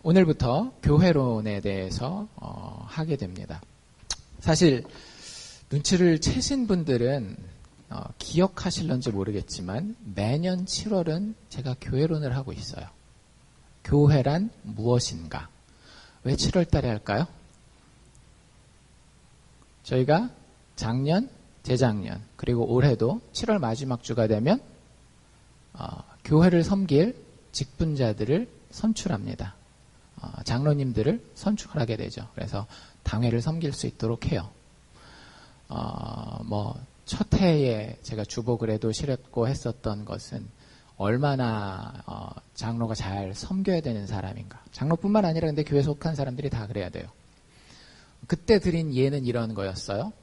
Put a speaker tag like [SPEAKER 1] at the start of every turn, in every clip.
[SPEAKER 1] 오늘부터 교회론에 대해서 하게 됩니다. 사실 눈치를 채신 분들은 기억하실런지 모르겠지만 매년 7월은 제가 교회론을 하고 있어요. 교회란 무엇인가? 왜 7월 달에 할까요? 저희가 작년, 재작년, 그리고 올해도 7월 마지막 주가 되면 교회를 섬길 직분자들을 선출합니다. 장로님들을 선출하게 되죠. 그래서 당회를 섬길 수 있도록 해요. 첫 해에 제가 주복을 해도 실었고 했었던 것은 얼마나 장로가 잘 섬겨야 되는 사람인가. 장로뿐만 아니라 근데 교회 속한 사람들이 다 그래야 돼요. 그때 드린 예는 이런 거였어요.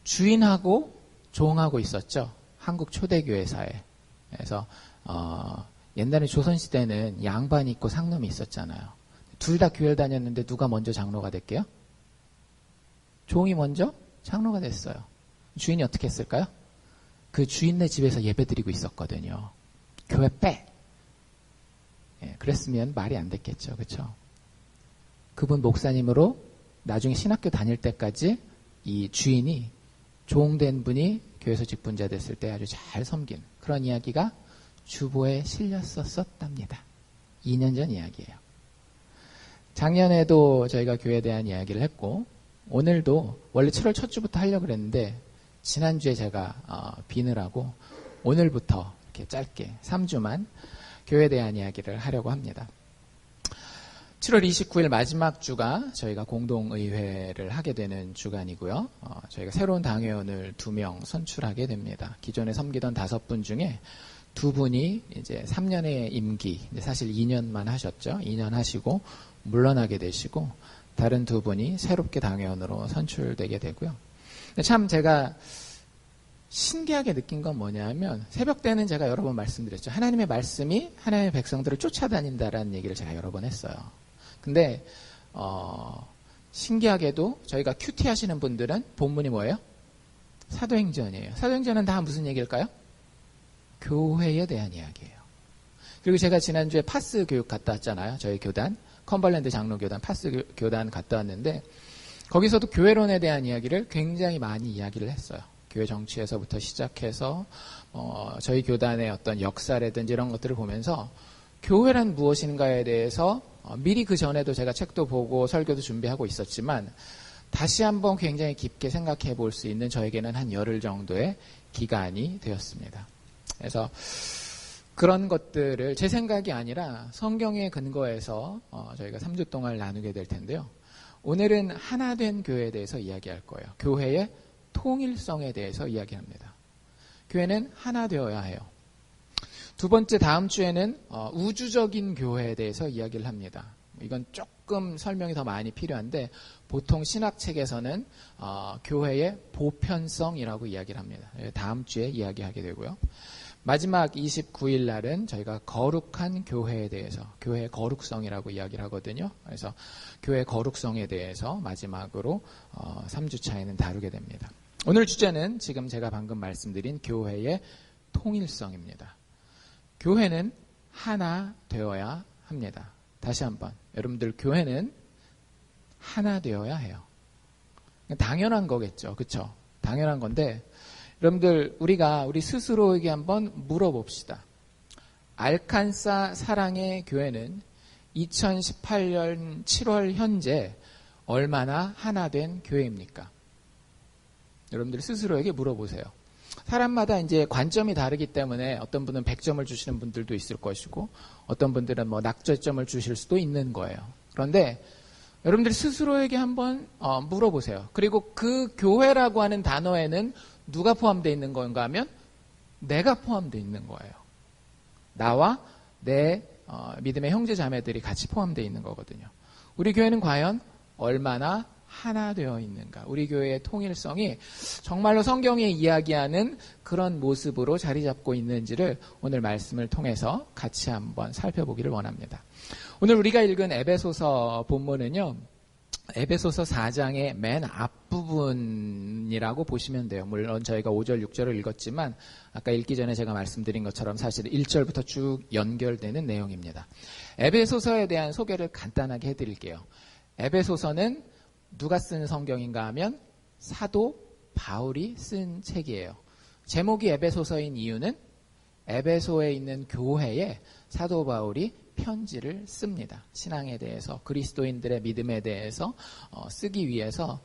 [SPEAKER 1] 주인하고 종하고 있었죠. 한국 초대교회사에. 그래서 옛날에 조선시대는 양반이 있고 상놈이 있었잖아요. 둘 다 교회를 다녔는데 누가 먼저 장로가 됐게요? 종이 먼저 장로가 됐어요. 주인이 어떻게 했을까요? 그 주인네 집에서 예배드리고 있었거든요. 교회 빼. 그랬으면 말이 안 됐겠죠. 그렇죠? 그분 목사님으로 나중에 신학교 다닐 때까지 이 주인이 종된 분이 교회에서 직분자 됐을 때 아주 잘 섬긴 그런 이야기가 주보에 실렸었답니다. 2년 전 이야기예요. 작년에도 저희가 교회에 대한 이야기를 했고 오늘도 원래 7월 첫 주부터 하려고 그랬는데 지난주에 제가 비느라고 오늘부터 이렇게 짧게 3주만 교회에 대한 이야기를 하려고 합니다. 7월 29일 마지막 주가 저희가 공동의회를 하게 되는 주간이고요. 저희가 새로운 당회원을 2명 선출하게 됩니다. 기존에 섬기던 5분 중에 2분이 이제 3년의 임기, 사실 2년만 하셨죠. 2년 하시고 물러나게 되시고 다른 2분이 새롭게 당회원으로 선출되게 되고요. 참 제가 신기하게 느낀 건 뭐냐면 새벽 때는 제가 여러 번 말씀드렸죠. 하나님의 말씀이 하나님의 백성들을 쫓아다닌다라는 얘기를 제가 여러 번 했어요. 근데 신기하게도 저희가 큐티 하시는 분들은 본문이 뭐예요? 사도행전이에요. 사도행전은 다 무슨 얘기일까요? 교회에 대한 이야기예요. 그리고 제가 지난주에 파스 교육 갔다 왔잖아요. 저희 교단, 컴벌랜드 장로교단, 파스 교단 갔다 왔는데 거기서도 교회론에 대한 이야기를 굉장히 많이 이야기를 했어요. 교회 정치에서부터 시작해서 저희 교단의 어떤 역사라든지 이런 것들을 보면서 교회란 무엇인가에 대해서 미리 그 전에도 제가 책도 보고 설교도 준비하고 있었지만 다시 한번 굉장히 깊게 생각해 볼 수 있는 저에게는 한 열흘 정도의 기간이 되었습니다. 그래서 그런 것들을 제 생각이 아니라 성경의 근거에서 저희가 3주 동안 나누게 될 텐데요. 오늘은 하나된 교회에 대해서 이야기할 거예요. 교회의 통일성에 대해서 이야기합니다. 교회는 하나 되어야 해요. 두 번째 다음 주에는 우주적인 교회에 대해서 이야기를 합니다. 이건 조금 설명이 더 많이 필요한데 보통 신학책에서는 교회의 보편성이라고 이야기를 합니다. 다음 주에 이야기하게 되고요. 마지막 29일 날은 저희가 거룩한 교회에 대해서 교회의 거룩성이라고 이야기를 하거든요. 그래서 교회의 거룩성에 대해서 마지막으로 3주 차에는 다루게 됩니다. 오늘 주제는 지금 제가 방금 말씀드린 교회의 통일성입니다. 교회는 하나 되어야 합니다. 다시 한번 여러분들 교회는 하나 되어야 해요. 당연한 거겠죠. 그렇죠? 당연한 건데 여러분들 우리 스스로에게 한번 물어봅시다. 알칸사 사랑의 교회는 2018년 7월 현재 얼마나 하나 된 교회입니까? 여러분들 스스로에게 물어보세요. 사람마다 이제 관점이 다르기 때문에 어떤 분은 100점을 주시는 분들도 있을 것이고 어떤 분들은 낙제점을 주실 수도 있는 거예요. 그런데 여러분들 스스로에게 한번 물어보세요. 그리고 그 교회라고 하는 단어에는 누가 포함되어 있는 건가 하면 내가 포함되어 있는 거예요. 나와 내 믿음의 형제 자매들이 같이 포함되어 있는 거거든요. 우리 교회는 과연 얼마나 하나 되어 있는가. 우리 교회의 통일성이 정말로 성경에 이야기하는 그런 모습으로 자리 잡고 있는지를 오늘 말씀을 통해서 같이 한번 살펴보기를 원합니다. 오늘 우리가 읽은 에베소서 본문은요. 에베소서 4장의 맨 앞부분이라고 보시면 돼요. 물론 저희가 5절, 6절을 읽었지만 아까 읽기 전에 제가 말씀드린 것처럼 사실 1절부터 쭉 연결되는 내용입니다. 에베소서에 대한 소개를 간단하게 해드릴게요. 에베소서는 누가 쓴 성경인가 하면 사도 바울이 쓴 책이에요. 제목이 에베소서인 이유는 에베소에 있는 교회에 사도 바울이 편지를 씁니다. 신앙에 대해서, 그리스도인들의 믿음에 대해서 쓰기 위해서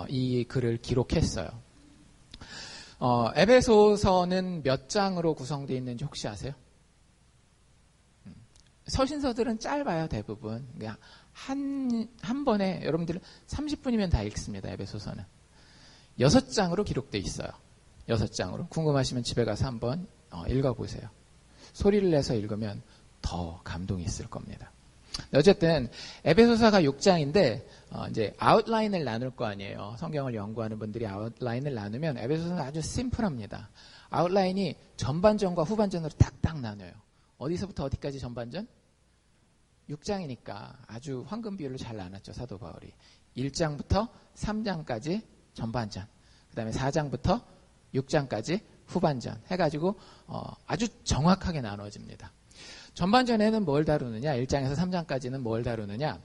[SPEAKER 1] 이 글을 기록했어요. 에베소서는 몇 장으로 구성되어 있는지 혹시 아세요? 서신서들은 짧아요, 대부분. 그냥 한 번에 여러분들 30분이면 다 읽습니다, 에베소서는. 6장으로 기록되어 있어요. 6장으로. 궁금하시면 집에 가서 한번 읽어보세요. 소리를 내서 읽으면 더 감동이 있을 겁니다. 어쨌든 에베소서가 6장인데 이제 아웃라인을 나눌 거 아니에요. 성경을 연구하는 분들이 아웃라인을 나누면 에베소서는 아주 심플합니다. 아웃라인이 전반전과 후반전으로 딱딱 나눠요. 어디서부터 어디까지 전반전? 6장이니까 아주 황금 비율로 잘 나눴죠, 사도 바울이. 1장부터 3장까지 전반전, 그 다음에 4장부터 6장까지 후반전 해가지고 아주 정확하게 나눠집니다. 전반전에는 뭘 다루느냐, 1장에서 3장까지는 뭘 다루느냐,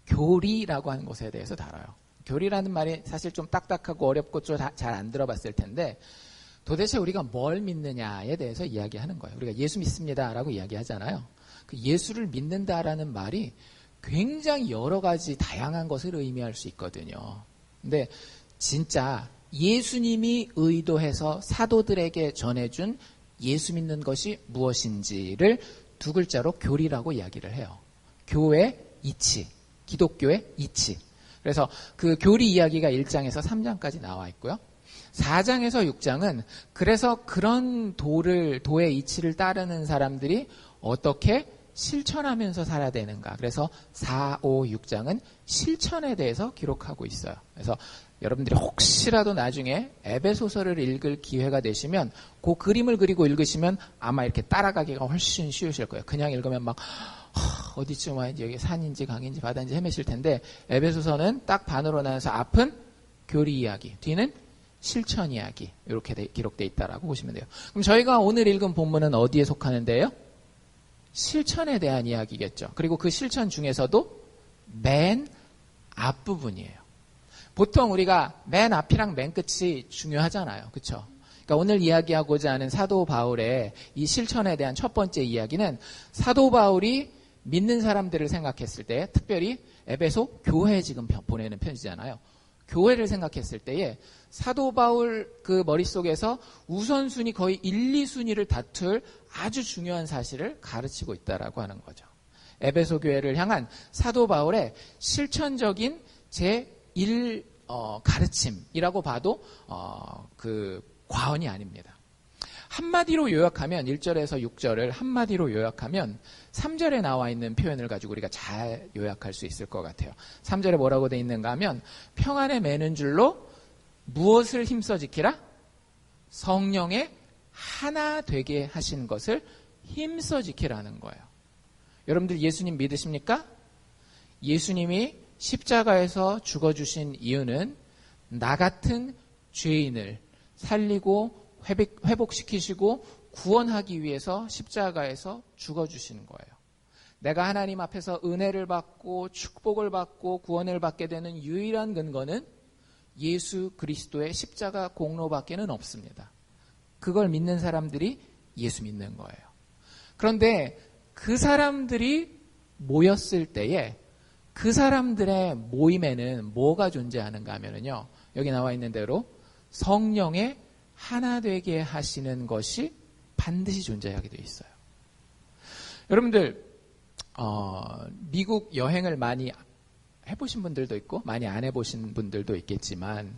[SPEAKER 1] 교리라고 하는 것에 대해서 다뤄요. 교리라는 말이 사실 좀 딱딱하고 어렵고 좀 잘 안 들어봤을 텐데 도대체 우리가 뭘 믿느냐에 대해서 이야기하는 거예요. 우리가 예수 믿습니다라고 이야기하잖아요. 그 예수를 믿는다라는 말이 굉장히 여러 가지 다양한 것을 의미할 수 있거든요. 근데 진짜 예수님이 의도해서 사도들에게 전해준 예수 믿는 것이 무엇인지를 두 글자로 교리라고 이야기를 해요. 교회 이치, 기독교의 이치. 그래서 그 교리 이야기가 1장에서 3장까지 나와 있고요. 4장에서 6장은 그래서 그런 도의 이치를 따르는 사람들이 어떻게 실천하면서 살아야 되는가. 그래서 4, 5, 6장은 실천에 대해서 기록하고 있어요. 그래서 여러분들이 혹시라도 나중에 에베소서를 읽을 기회가 되시면 그 그림을 그리고 읽으시면 아마 이렇게 따라가기가 훨씬 쉬우실 거예요. 그냥 읽으면 막 어디쯤 와인지 여기 산인지 강인지 바다인지 헤매실 텐데 에베소서는 딱 반으로 나눠서 앞은 교리 이야기, 뒤는 실천 이야기 이렇게 기록되어 있다라고 보시면 돼요. 그럼 저희가 오늘 읽은 본문은 어디에 속하는데요? 실천에 대한 이야기겠죠. 그리고 그 실천 중에서도 맨 앞부분이에요. 보통 우리가 맨 앞이랑 맨 끝이 중요하잖아요. 그렇죠? 그러니까 오늘 이야기하고자 하는 사도 바울의 이 실천에 대한 첫 번째 이야기는 사도 바울이 믿는 사람들을 생각했을 때, 특별히 에베소 교회에 지금 보내는 편지잖아요. 교회를 생각했을 때에 사도 바울 그 머릿속에서 우선순위 거의 1, 2순위를 다툴 아주 중요한 사실을 가르치고 있다라고 하는 거죠. 에베소 교회를 향한 사도 바울의 실천적인 제1 가르침이라고 봐도 그 과언이 아닙니다. 한마디로 요약하면 1절에서 6절을 한마디로 요약하면 3절에 나와 있는 표현을 가지고 우리가 잘 요약할 수 있을 것 같아요. 3절에 뭐라고 돼 있는가 하면 평안에 매는 줄로 무엇을 힘써 지키라? 성령의 하나 되게 하신 것을 힘써 지키라는 거예요. 여러분들 예수님 믿으십니까? 예수님이 십자가에서 죽어주신 이유는 나 같은 죄인을 살리고 회복시키시고 구원하기 위해서 십자가에서 죽어주시는 거예요. 내가 하나님 앞에서 은혜를 받고 축복을 받고 구원을 받게 되는 유일한 근거는 예수 그리스도의 십자가 공로밖에는 없습니다. 그걸 믿는 사람들이 예수 믿는 거예요. 그런데 그 사람들이 모였을 때에 그 사람들의 모임에는 뭐가 존재하는가 하면요. 여기 나와 있는 대로 성령의 하나 되게 하시는 것이 반드시 존재하게 되어 있어요. 여러분들 미국 여행을 많이 해보신 분들도 있고 많이 안 해보신 분들도 있겠지만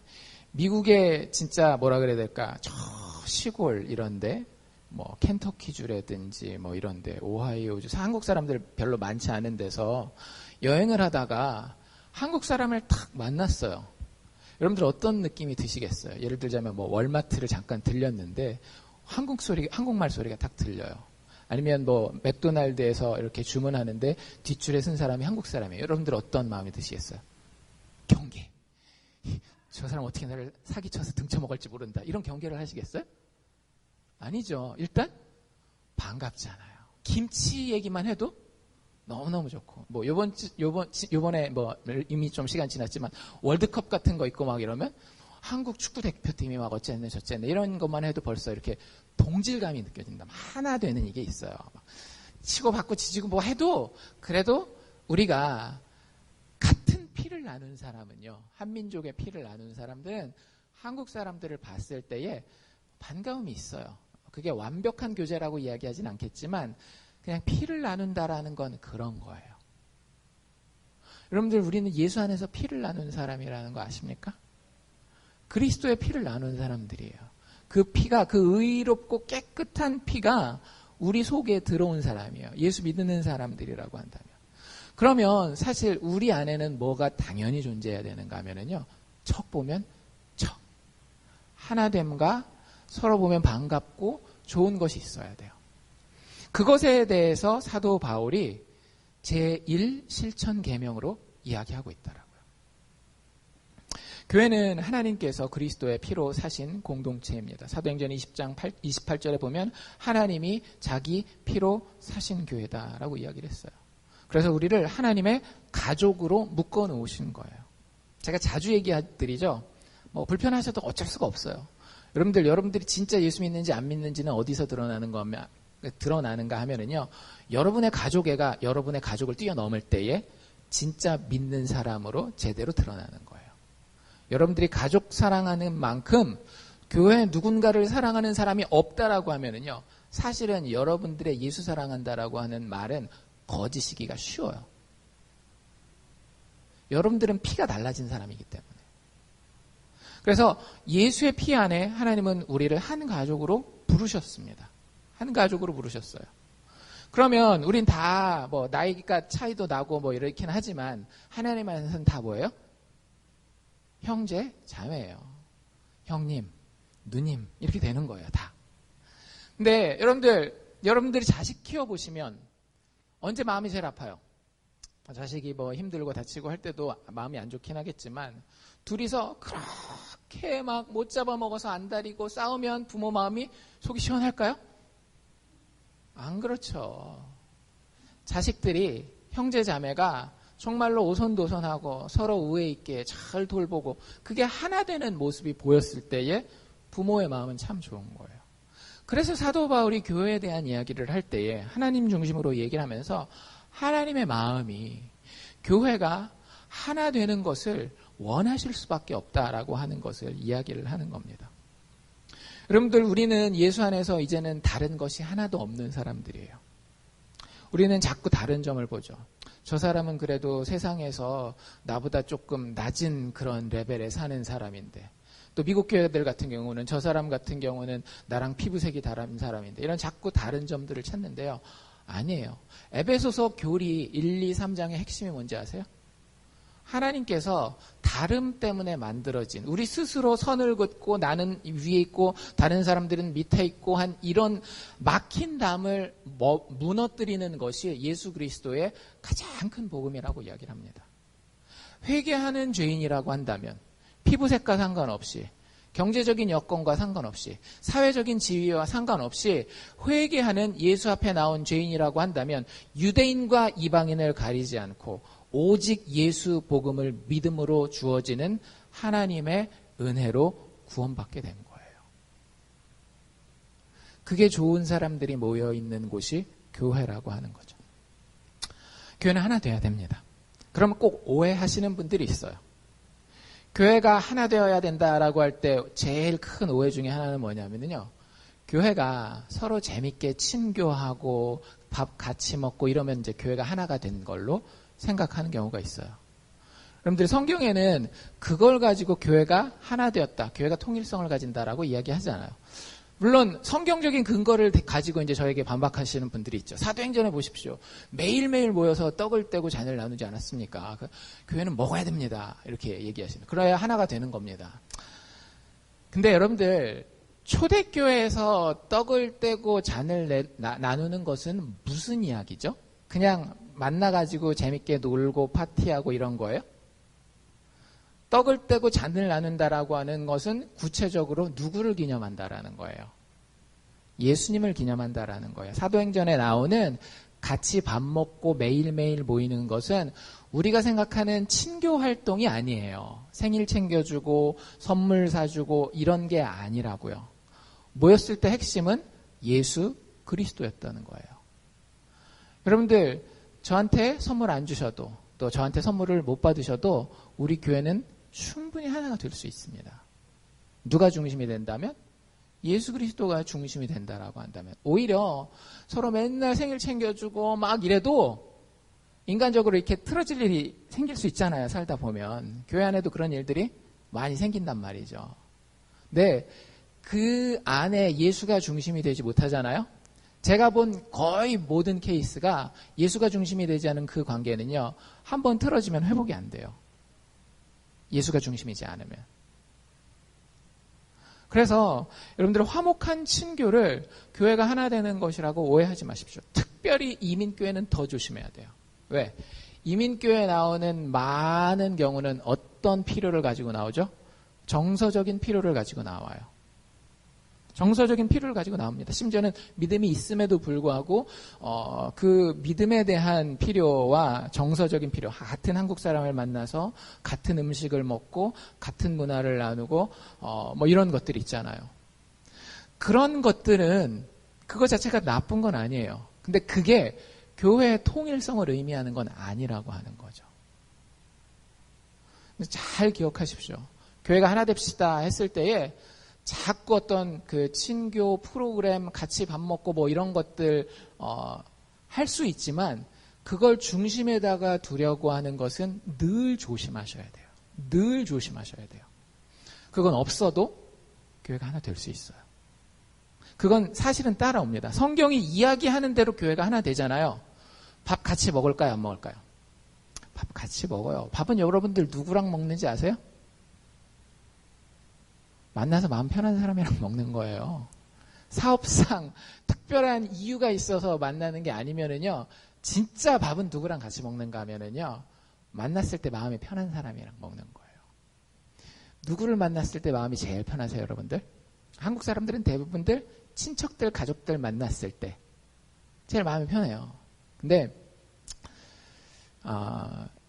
[SPEAKER 1] 미국의 진짜 뭐라 그래야 될까 저 시골 이런데 뭐 켄터키주라든지 뭐 이런데 오하이오주 한국 사람들 별로 많지 않은 데서 여행을 하다가 한국 사람을 탁 만났어요. 여러분들 어떤 느낌이 드시겠어요? 예를 들자면 뭐 월마트를 잠깐 들렸는데 한국말 소리가 딱 들려요. 아니면 뭐 맥도날드에서 이렇게 주문하는데 뒷줄에 쓴 사람이 한국 사람이에요. 여러분들 어떤 마음이 드시겠어요? 경계. 저 사람 어떻게 나를 사기쳐서 등쳐먹을지 모른다. 이런 경계를 하시겠어요? 아니죠. 일단 반갑잖아요. 김치 얘기만 해도 너무너무 좋고, 뭐 요번에 뭐 이미 좀 시간 지났지만 월드컵 같은 거 있고 막 이러면 한국 축구 대표팀이 막 어쨌네 저쨌네 이런 것만 해도 벌써 이렇게 동질감이 느껴진다. 하나 되는 이게 있어요. 막 치고받고 지지고 뭐 해도 그래도 우리가 같은 피를 나눈 사람은요, 한민족의 피를 나눈 사람들은 한국 사람들을 봤을 때에 반가움이 있어요. 그게 완벽한 교제라고 이야기하진 않겠지만 그냥 피를 나눈다라는 건 그런 거예요. 여러분들, 우리는 예수 안에서 피를 나눈 사람이라는 거 아십니까? 그리스도의 피를 나눈 사람들이에요. 그 피가, 그 의롭고 깨끗한 피가 우리 속에 들어온 사람이에요. 예수 믿는 사람들이라고 한다면. 그러면 사실 우리 안에는 뭐가 당연히 존재해야 되는가 하면은요, 척 보면 척. 하나됨과 서로 보면 반갑고 좋은 것이 있어야 돼요. 그것에 대해서 사도 바울이 제1실천 계명으로 이야기하고 있더라고요. 교회는 하나님께서 그리스도의 피로 사신 공동체입니다. 사도행전 20장 28절에 보면 하나님이 자기 피로 사신 교회다라고 이야기를 했어요. 그래서 우리를 하나님의 가족으로 묶어 놓으신 거예요. 제가 자주 얘기드리죠. 뭐 불편하셔도 어쩔 수가 없어요. 여러분들이 진짜 예수 믿는지 안 믿는지는 어디서 드러나는가 하면은요, 여러분의 가족애가 여러분의 가족을 뛰어넘을 때에 진짜 믿는 사람으로 제대로 드러나는 거예요. 여러분들이 가족 사랑하는 만큼 교회에 누군가를 사랑하는 사람이 없다라고 하면은요, 사실은 여러분들의 예수 사랑한다라고 하는 말은 거짓이기가 쉬워요. 여러분들은 피가 달라진 사람이기 때문에. 그래서 예수의 피 안에 하나님은 우리를 한 가족으로 부르셨습니다. 한 가족으로 부르셨어요. 그러면 우린 다 뭐 나이가 차이도 나고 뭐 이렇긴 하지만 하나님 안에서는 다 뭐예요? 형제, 자매예요. 형님, 누님 이렇게 되는 거예요, 다. 근데 여러분들이 자식 키워보시면 언제 마음이 제일 아파요? 자식이 뭐 힘들고 다치고 할 때도 마음이 안 좋긴 하겠지만 둘이서 그렇게 막 못 잡아먹어서 안달이고 싸우면 부모 마음이 속이 시원할까요? 안 그렇죠. 자식들이, 형제 자매가 정말로 오손도손하고 서로 우애 있게 잘 돌보고 그게 하나 되는 모습이 보였을 때에 부모의 마음은 참 좋은 거예요. 그래서 사도 바울이 교회에 대한 이야기를 할 때에 하나님 중심으로 얘기를 하면서 하나님의 마음이 교회가 하나 되는 것을 원하실 수밖에 없다라고 하는 것을 이야기를 하는 겁니다. 여러분들, 우리는 예수 안에서 이제는 다른 것이 하나도 없는 사람들이에요. 우리는 자꾸 다른 점을 보죠. 저 사람은 그래도 세상에서 나보다 조금 낮은 그런 레벨에 사는 사람인데, 또 미국 교회들 같은 경우는 저 사람 같은 경우는 나랑 피부색이 다른 사람인데, 이런 자꾸 다른 점들을 찾는데요. 아니에요. 에베소서 교리 1, 2, 3장의 핵심이 뭔지 아세요? 하나님께서 다름 때문에 만들어진, 우리 스스로 선을 긋고 나는 위에 있고 다른 사람들은 밑에 있고 한 이런 막힌 담을 무너뜨리는 것이 예수 그리스도의 가장 큰 복음이라고 이야기를 합니다. 회개하는 죄인이라고 한다면 피부색과 상관없이, 경제적인 여건과 상관없이, 사회적인 지위와 상관없이 회개하는 예수 앞에 나온 죄인이라고 한다면 유대인과 이방인을 가리지 않고 오직 예수 복음을 믿음으로 주어지는 하나님의 은혜로 구원받게 된 거예요. 그게 좋은 사람들이 모여있는 곳이 교회라고 하는 거죠. 교회는 하나 돼야 됩니다. 그러면 꼭 오해하시는 분들이 있어요. 교회가 하나 되어야 된다라고 할 때 제일 큰 오해 중에 하나는 뭐냐면요, 교회가 서로 재밌게 친교하고 밥 같이 먹고 이러면 이제 교회가 하나가 된 걸로 생각하는 경우가 있어요. 여러분들, 성경에는 그걸 가지고 교회가 하나 되었다, 교회가 통일성을 가진다라고 이야기하지 않아요. 물론 성경적인 근거를 가지고 이제 저에게 반박하시는 분들이 있죠. 사도행전에 보십시오. 매일매일 모여서 떡을 떼고 잔을 나누지 않았습니까? 교회는 먹어야 됩니다, 이렇게 얘기하시는. 그래야 하나가 되는 겁니다. 근데 여러분들, 초대교회에서 떡을 떼고 잔을 나누는 것은 무슨 이야기죠? 그냥 만나가지고 재밌게 놀고 파티하고 이런 거예요? 떡을 떼고 잔을 나눈다라고 하는 것은 구체적으로 누구를 기념한다라는 거예요. 예수님을 기념한다라는 거예요. 사도행전에 나오는 같이 밥 먹고 매일매일 모이는 것은 우리가 생각하는 친교 활동이 아니에요. 생일 챙겨주고 선물 사주고 이런 게 아니라고요. 모였을 때 핵심은 예수 그리스도였다는 거예요. 여러분들 저한테 선물 안 주셔도 또 저한테 선물을 못 받으셔도 우리 교회는 충분히 하나가 될 수 있습니다. 누가 중심이 된다면? 예수 그리스도가 중심이 된다라고 한다면 오히려 서로 맨날 생일 챙겨주고 막 이래도 인간적으로 이렇게 틀어질 일이 생길 수 있잖아요. 살다 보면. 교회 안에도 그런 일들이 많이 생긴단 말이죠. 근데 그 안에 예수가 중심이 되지 못하잖아요. 제가 본 거의 모든 케이스가 예수가 중심이 되지 않은 그 관계는요. 한번 틀어지면 회복이 안 돼요. 예수가 중심이지 않으면. 그래서 여러분들 화목한 친교를 교회가 하나 되는 것이라고 오해하지 마십시오. 특별히 이민교회는 더 조심해야 돼요. 왜? 이민교회에 나오는 많은 경우는 어떤 필요를 가지고 나오죠? 정서적인 필요를 가지고 나와요. 정서적인 필요를 가지고 나옵니다. 심지어는 믿음이 있음에도 불구하고 그 믿음에 대한 필요와 정서적인 필요, 같은 한국 사람을 만나서 같은 음식을 먹고 같은 문화를 나누고 뭐 이런 것들이 있잖아요. 그런 것들은 그거 자체가 나쁜 건 아니에요. 근데 그게 교회의 통일성을 의미하는 건 아니라고 하는 거죠. 잘 기억하십시오. 교회가 하나 됩시다 했을 때에 자꾸 어떤 그 친교 프로그램 같이 밥 먹고 뭐 이런 것들 할 수 있지만 그걸 중심에다가 두려고 하는 것은 늘 조심하셔야 돼요. 늘 조심하셔야 돼요. 그건 없어도 교회가 하나 될 수 있어요. 그건 사실은 따라옵니다. 성경이 이야기하는 대로 교회가 하나 되잖아요. 밥 같이 먹을까요? 안 먹을까요? 밥 같이 먹어요. 밥은 여러분들 누구랑 먹는지 아세요? 만나서 마음 편한 사람이랑 먹는 거예요. 사업상 특별한 이유가 있어서 만나는 게 아니면은요, 진짜 밥은 누구랑 같이 먹는가 하면은요, 만났을 때 마음이 편한 사람이랑 먹는 거예요. 누구를 만났을 때 마음이 제일 편하세요, 여러분들? 한국 사람들은 대부분들 친척들, 가족들 만났을 때 제일 마음이 편해요. 근데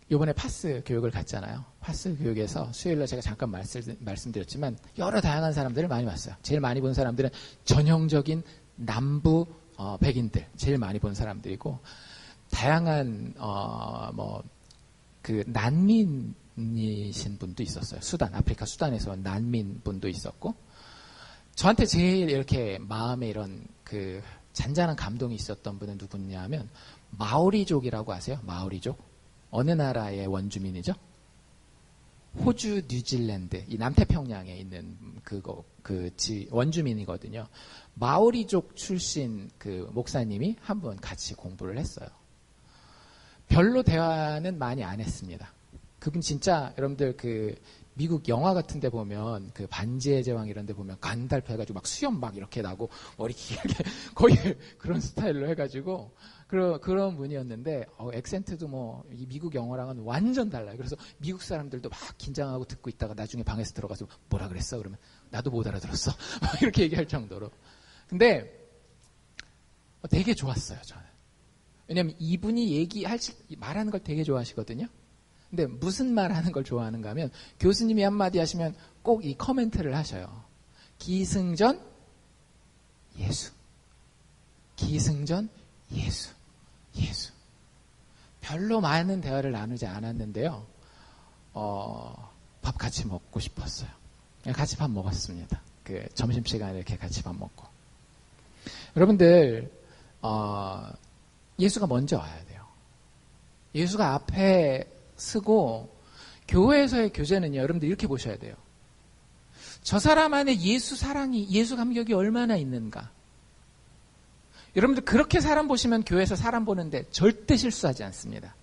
[SPEAKER 1] 이번에 파스 교육을 갔잖아요. 파스 교육에서 수요일날 제가 잠깐 말씀드렸지만 여러 다양한 사람들을 많이 봤어요. 제일 많이 본 사람들은 전형적인 남부 백인들 제일 많이 본 사람들이고 다양한 그 난민이신 분도 있었어요. 수단, 아프리카 수단에서 난민 분도 있었고 저한테 제일 이렇게 마음에 이런 그 잔잔한 감동이 있었던 분은 누구냐면 마오리족이라고 아세요? 마오리족? 어느 나라의 원주민이죠? 호주, 뉴질랜드, 이 남태평양에 있는 원주민이거든요. 마오리족 출신 그 목사님이 한 분 같이 공부를 했어요. 별로 대화는 많이 안 했습니다. 그분 진짜 여러분들 그 미국 영화 같은 데 보면 그 반지의 제왕 이런 데 보면 간달프 해가지고 막 수염 막 이렇게 나고 머리 길게 거의 그런 스타일로 해가지고 그런 분이었는데 액센트도 뭐 이 미국 영어랑은 완전 달라요. 그래서 미국 사람들도 막 긴장하고 듣고 있다가 나중에 방에서 들어가서 뭐라 그랬어? 그러면 나도 못 알아들었어. 이렇게 얘기할 정도로. 근데 되게 좋았어요, 저는. 왜냐면 이분이 말하는 걸 되게 좋아하시거든요. 근데 무슨 말 하는 걸 좋아하는가 하면 교수님이 한마디 하시면 꼭 이 코멘트를 하셔요. 기승전 예수. 기승전 예수. 예수. 별로 많은 대화를 나누지 않았는데요. 밥 같이 먹고 싶었어요. 같이 밥 먹었습니다. 그 점심시간에 이렇게 같이 밥 먹고. 여러분들 예수가 먼저 와야 돼요. 예수가 앞에 쓰고 교회에서의 교제는요. 여러분들 이렇게 보셔야 돼요. 저 사람 안에 예수 사랑이, 예수 감격이 얼마나 있는가. 여러분들 그렇게 사람 보시면 교회에서 사람 보는데 절대 실수하지 않습니다.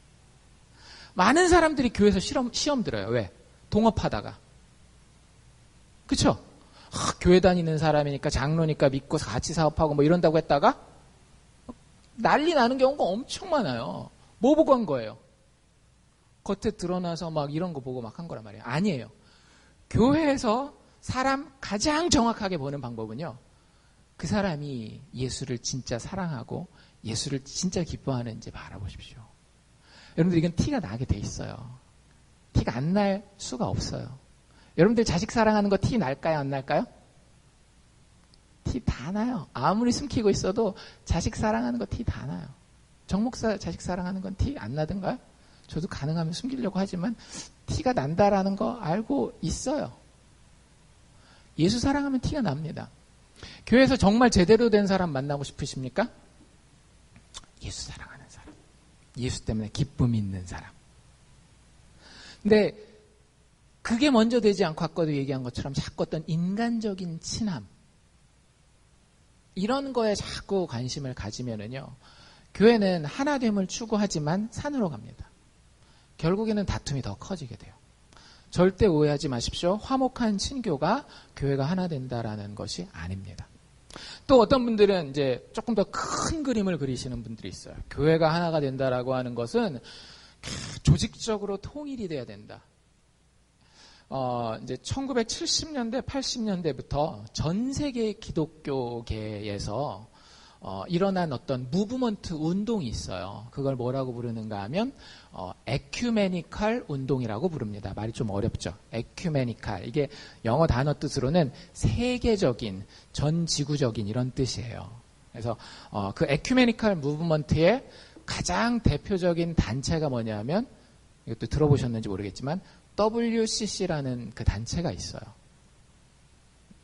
[SPEAKER 1] 많은 사람들이 교회에서 시험 들어요. 왜? 동업하다가. 그쵸? 교회 다니는 사람이니까 장로니까 믿고 같이 사업하고 뭐 이런다고 했다가 난리 나는 경우가 엄청 많아요. 뭐 보고 한 거예요? 겉에 드러나서 막 이런 거 보고 막 한 거란 말이에요. 아니에요. 교회에서 사람 가장 정확하게 보는 방법은요. 그 사람이 예수를 진짜 사랑하고 예수를 진짜 기뻐하는지 바라보십시오. 여러분들 이건 티가 나게 돼 있어요. 티가 안 날 수가 없어요. 여러분들 자식 사랑하는 거 티 날까요? 안 날까요? 티 다 나요. 아무리 숨기고 있어도 자식 사랑하는 거 티 다 나요. 정목사 자식 사랑하는 건 티 안 나던가요? 저도 가능하면 숨기려고 하지만 티가 난다라는 거 알고 있어요. 예수 사랑하면 티가 납니다. 교회에서 정말 제대로 된 사람 만나고 싶으십니까? 예수 사랑하는 사람. 예수 때문에 기쁨이 있는 사람. 근데 그게 먼저 되지 않고 아까도 얘기한 것처럼 자꾸 어떤 인간적인 친함 이런 거에 자꾸 관심을 가지면은요. 교회는 하나됨을 추구하지만 산으로 갑니다. 결국에는 다툼이 더 커지게 돼요. 절대 오해하지 마십시오. 화목한 친교가 교회가 하나 된다라는 것이 아닙니다. 또 어떤 분들은 이제 조금 더 큰 그림을 그리시는 분들이 있어요. 교회가 하나가 된다라고 하는 것은 조직적으로 통일이 돼야 된다. 이제 1970년대, 80년대부터 전 세계 기독교계에서 일어난 어떤 무브먼트 운동이 있어요. 그걸 뭐라고 부르는가 하면 에큐메니칼 운동이라고 부릅니다. 말이 좀 어렵죠. 에큐메니칼. 이게 영어 단어 뜻으로는 세계적인, 전 지구적인 이런 뜻이에요. 그래서 그 에큐메니칼 무브먼트의 가장 대표적인 단체가 뭐냐면 이것도 들어보셨는지 모르겠지만 WCC라는 그 단체가 있어요.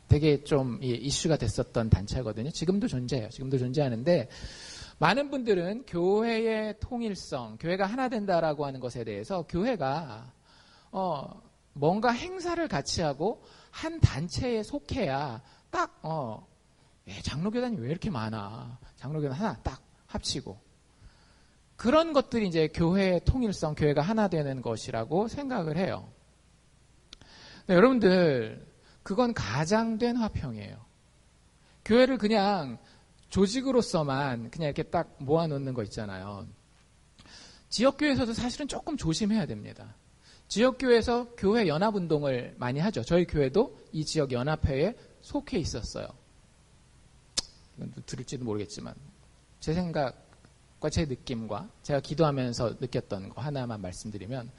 [SPEAKER 1] 되게 좀 이슈가 됐었던 단체거든요. 지금도 존재해요. 지금도 존재하는데 많은 분들은 교회의 통일성, 교회가 하나 된다라고 하는 것에 대해서 교회가 뭔가 행사를 같이 하고 한 단체에 속해야 딱 장로교단이 왜 이렇게 많아? 장로교단 하나 딱 합치고 그런 것들이 이제 교회의 통일성, 교회가 하나 되는 것이라고 생각을 해요. 네, 여러분들 그건 가장된 화평이에요. 교회를 그냥 조직으로서만 그냥 이렇게 딱 모아놓는 거 있잖아요. 지역교회에서도 사실은 조금 조심해야 됩니다. 지역교회에서 교회 연합운동을 많이 하죠. 저희 교회도 이 지역 연합회에 속해 있었어요. 이건 들을지도 모르겠지만 제 생각과 제 느낌과 제가 기도하면서 느꼈던 거 하나만 말씀드리면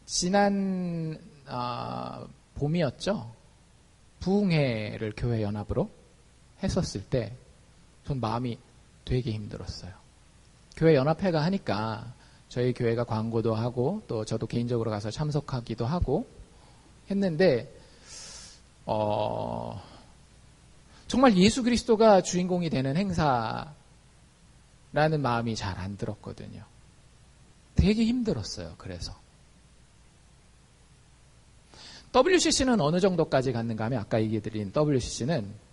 [SPEAKER 1] 지난 봄이었죠. 부흥회를 교회 연합으로 했었을 때 전 마음이 되게 힘들었어요. 교회 연합회가 하니까 저희 교회가 광고도 하고 또 저도 개인적으로 가서 참석하기도 하고 했는데 정말 예수 그리스도가 주인공이 되는 행사라는 마음이 잘 안 들었거든요. 되게 힘들었어요. 그래서 WCC는 어느 정도까지 갔는가 하면 아까 얘기해드린 WCC는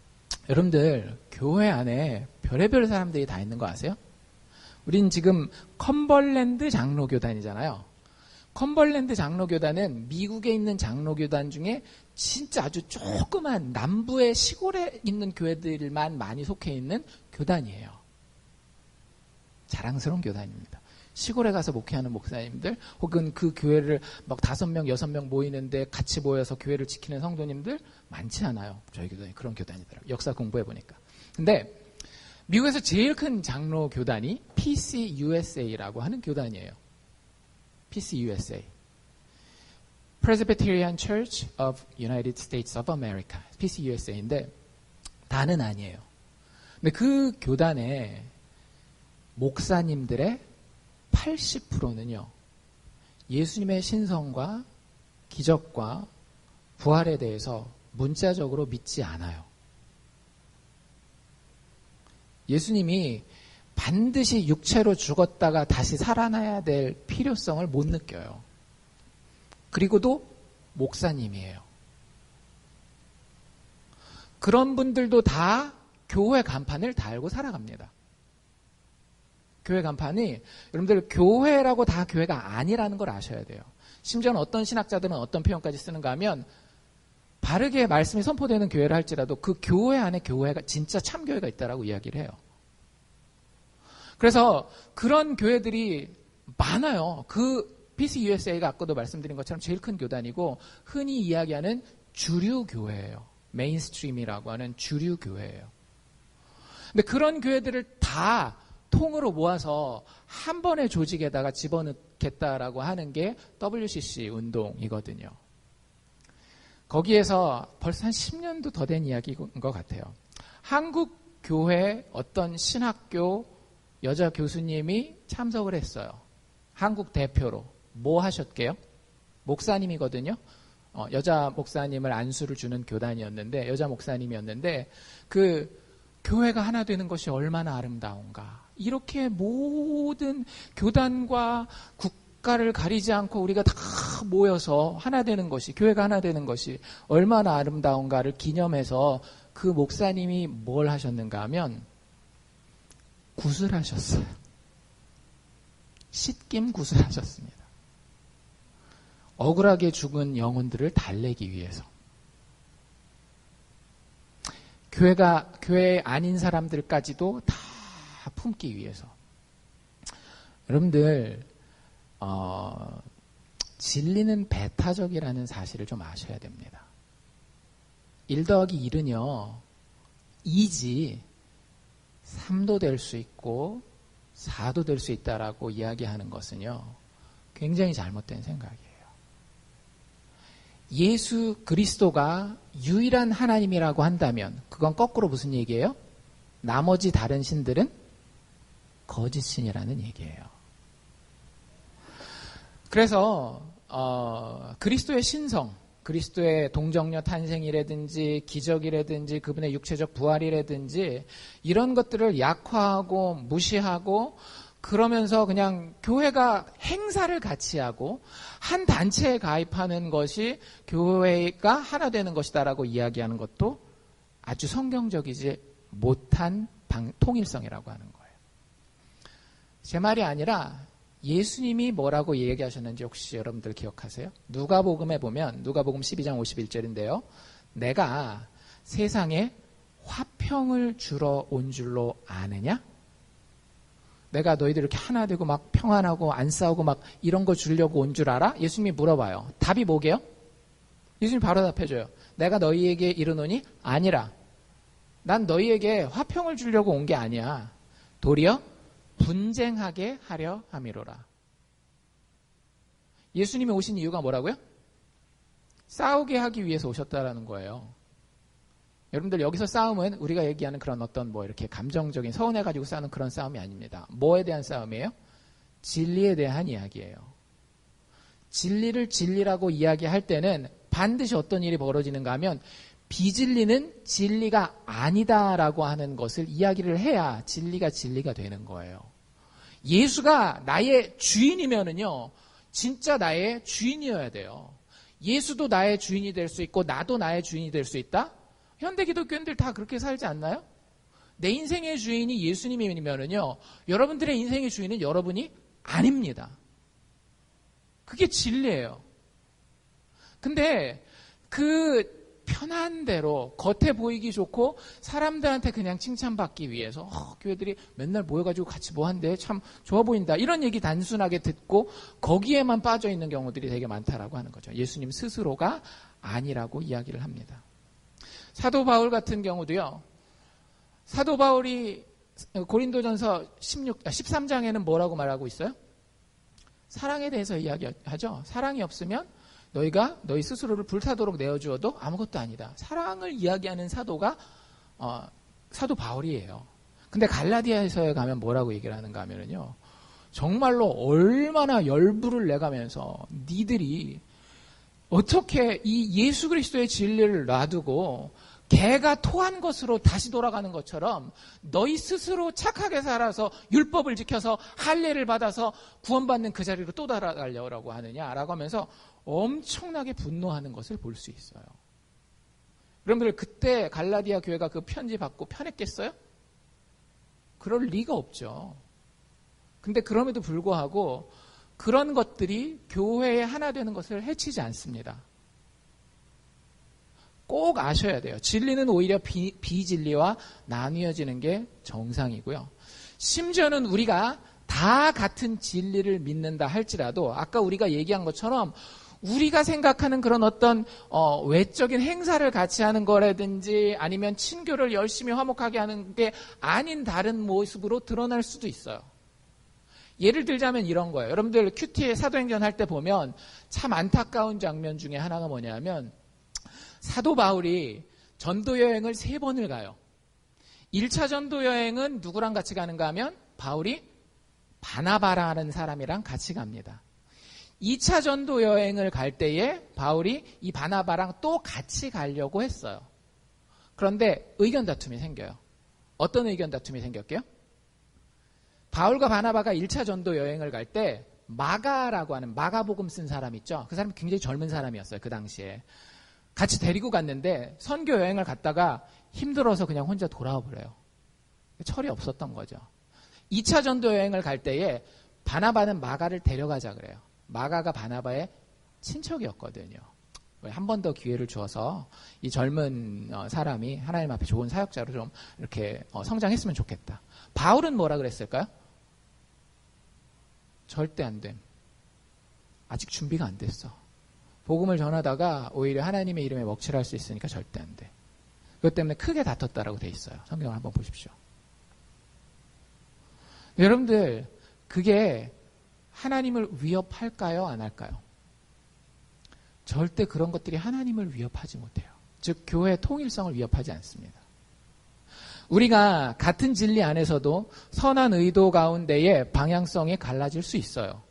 [SPEAKER 1] 여러분들 교회 안에 별의별 사람들이 다 있는 거 아세요? 우린 지금 컴벌랜드 장로교단이잖아요. 컴벌랜드 장로교단은 미국에 있는 장로교단 중에 진짜 아주 조그만 남부의 시골에 있는 교회들만 많이 속해 있는 교단이에요. 자랑스러운 교단입니다. 시골에 가서 목회하는 목사님들 혹은 그 교회를 막 5명, 6명 모이는데 같이 모여서 교회를 지키는 성도님들 많지 않아요. 저희 교단이 그런 교단이더라고요. 역사 공부해보니까. 근데 미국에서 제일 큰 장로 교단이 PCUSA라고 하는 교단이에요. PCUSA. Presbyterian Church of United States of America. PCUSA인데 다는 아니에요. 근데 그 교단의 목사님들의 80%는요. 예수님의 신성과 기적과 부활에 대해서 문자적으로 믿지 않아요. 예수님이 반드시 육체로 죽었다가 다시 살아나야 될 필요성을 못 느껴요. 그리고도 목사님이에요. 그런 분들도 다 교회 간판을 달고 살아갑니다. 교회 간판이 여러분들 교회라고 다 교회가 아니라는 걸 아셔야 돼요. 심지어는 어떤 신학자들은 어떤 표현까지 쓰는가 하면 바르게 말씀이 선포되는 교회를 할지라도 그 교회 안에 교회가 진짜 참교회가 있다라고 이야기를 해요. 그래서 그런 교회들이 많아요. 그 PC USA가 아까도 말씀드린 것처럼 제일 큰 교단이고 흔히 이야기하는 주류 교회예요. 메인스트림이라고 하는 주류 교회예요. 근데 그런 교회들을 다 통으로 모아서 한 번의 조직에다가 집어넣겠다라고 하는 게 WCC 운동이거든요. 거기에서 벌써 한 10년도 더 된 이야기인 것 같아요. 한국 교회 어떤 신학교 여자 교수님이 참석을 했어요. 한국 대표로. 뭐 하셨게요? 목사님이거든요. 여자 목사님을 안수를 주는 교단이었는데, 여자 목사님이었는데, 그 교회가 하나 되는 것이 얼마나 아름다운가. 이렇게 모든 교단과 국가를 가리지 않고 우리가 다 모여서 하나 되는 것이, 교회가 하나 되는 것이 얼마나 아름다운가를 기념해서 그 목사님이 뭘 하셨는가 하면 구슬하셨어요. 씻김 구슬하셨습니다. 억울하게 죽은 영혼들을 달래기 위해서. 교회 아닌 사람들까지도 다 품기 위해서. 여러분들 진리는 배타적이라는 사실을 좀 아셔야 됩니다. 1 더하기 1은요 2지 3도 될 수 있고 4도 될 수 있다라고 이야기하는 것은요 굉장히 잘못된 생각이에요. 예수 그리스도가 유일한 하나님이라고 한다면 그건 거꾸로 무슨 얘기예요? 나머지 다른 신들은 거짓신이라는 얘기예요. 그래서 그리스도의 신성, 그리스도의 동정녀 탄생이라든지 기적이라든지 그분의 육체적 부활이라든지 이런 것들을 약화하고 무시하고 그러면서 그냥 교회가 행사를 같이 하고 한 단체에 가입하는 것이 교회가 하나 되는 것이다라고 이야기하는 것도 아주 성경적이지 못한 통일성이라고 하는 거예요. 제 말이 아니라 예수님이 뭐라고 얘기하셨는지 혹시 여러분들 기억하세요? 누가복음에 보면 누가복음 12장 51절인데요. 내가 세상에 화평을 주러 온 줄로 아느냐? 내가 너희들 이렇게 하나 되고 막 평안하고 안 싸우고 막 이런 거 주려고 온 줄 알아? 예수님이 물어봐요. 답이 뭐게요? 예수님이 바로 답해줘요. 내가 너희에게 이르노니 아니라. 난 너희에게 화평을 주려고 온 게 아니야. 도리어 분쟁하게 하려 함이로라. 예수님이 오신 이유가 뭐라고요? 싸우게 하기 위해서 오셨다라는 거예요. 여러분들 여기서 싸움은 우리가 얘기하는 그런 어떤 뭐 이렇게 감정적인 서운해가지고 싸우는 그런 싸움이 아닙니다. 뭐에 대한 싸움이에요? 진리에 대한 이야기예요. 진리를 진리라고 이야기할 때는 반드시 어떤 일이 벌어지는가 하면 비진리는 진리가 아니다라고 하는 것을 이야기를 해야 진리가 진리가 되는 거예요. 예수가 나의 주인이면은요, 진짜 나의 주인이어야 돼요. 예수도 나의 주인이 될 수 있고 나도 나의 주인이 될 수 있다? 현대 기독교인들 다 그렇게 살지 않나요? 내 인생의 주인이 예수님이면은요, 여러분들의 인생의 주인은 여러분이 아닙니다. 그게 진리예요. 근데 그 편한 대로 겉에 보이기 좋고 사람들한테 그냥 칭찬받기 위해서 교회들이 맨날 모여가지고 같이 뭐 한대 참 좋아 보인다 이런 얘기 단순하게 듣고 거기에만 빠져있는 경우들이 되게 많다라고 하는 거죠. 예수님 스스로가 아니라고 이야기를 합니다. 사도 바울 같은 경우도요. 사도 바울이 고린도전서 13장에는 뭐라고 말하고 있어요? 사랑에 대해서 이야기하죠. 사랑이 없으면 너희가 너희 스스로를 불타도록 내어주어도 아무것도 아니다. 사랑을 이야기하는 사도가 사도 바울이에요. 근데 갈라디아에서에 가면 뭐라고 얘기를 하는가 하면요. 정말로 얼마나 열불을 내가면서 니들이 어떻게 이 예수 그리스도의 진리를 놔두고 개가 토한 것으로 다시 돌아가는 것처럼 너희 스스로 착하게 살아서 율법을 지켜서 할례를 받아서 구원받는 그 자리로 또 달아가려고 하느냐라고 하면서 엄청나게 분노하는 것을 볼 수 있어요. 여러분들 그때 갈라디아 교회가 그 편지 받고 편했겠어요? 그럴 리가 없죠. 근데 그럼에도 불구하고 그런 것들이 교회에 하나 되는 것을 해치지 않습니다. 꼭 아셔야 돼요. 진리는 오히려 비진리와 나뉘어지는 게 정상이고요. 심지어는 우리가 다 같은 진리를 믿는다 할지라도 아까 우리가 얘기한 것처럼 우리가 생각하는 그런 어떤 외적인 행사를 같이 하는 거라든지 아니면 친교를 열심히 화목하게 하는 게 아닌 다른 모습으로 드러날 수도 있어요. 예를 들자면 이런 거예요. 여러분들 큐티의 사도행전 할 때 보면 참 안타까운 장면 중에 하나가 뭐냐면 사도 바울이 전도 여행을 3번을 가요. 1차 전도 여행은 누구랑 같이 가는가 하면 바울이 바나바라는 사람이랑 같이 갑니다. 2차 전도 여행을 갈 때에 바울이 이 바나바랑 또 같이 가려고 했어요. 그런데 의견 다툼이 생겨요. 어떤 의견 다툼이 생겼게요? 바울과 바나바가 1차 전도 여행을 갈 때 마가라고 하는 마가복음 쓴 사람 있죠? 그 사람이 굉장히 젊은 사람이었어요. 그 당시에. 같이 데리고 갔는데 선교 여행을 갔다가 힘들어서 그냥 혼자 돌아와 버려요. 철이 없었던 거죠. 2차 전도 여행을 갈 때에 바나바는 마가를 데려가자 그래요. 마가가 바나바의 친척이었거든요. 한 번 더 기회를 주어서 이 젊은 사람이 하나님 앞에 좋은 사역자로 좀 이렇게 성장했으면 좋겠다. 바울은 뭐라 그랬을까요? 절대 안 됨. 아직 준비가 안 됐어. 복음을 전하다가 오히려 하나님의 이름에 먹칠할 수 있으니까 절대 안 돼. 그것 때문에 크게 다퉜다라고 돼 있어요. 성경을 한번 보십시오. 여러분들 그게 하나님을 위협할까요? 안 할까요? 절대 그런 것들이 하나님을 위협하지 못해요. 즉 교회의 통일성을 위협하지 않습니다. 우리가 같은 진리 안에서도 선한 의도 가운데에 방향성이 갈라질 수 있어요.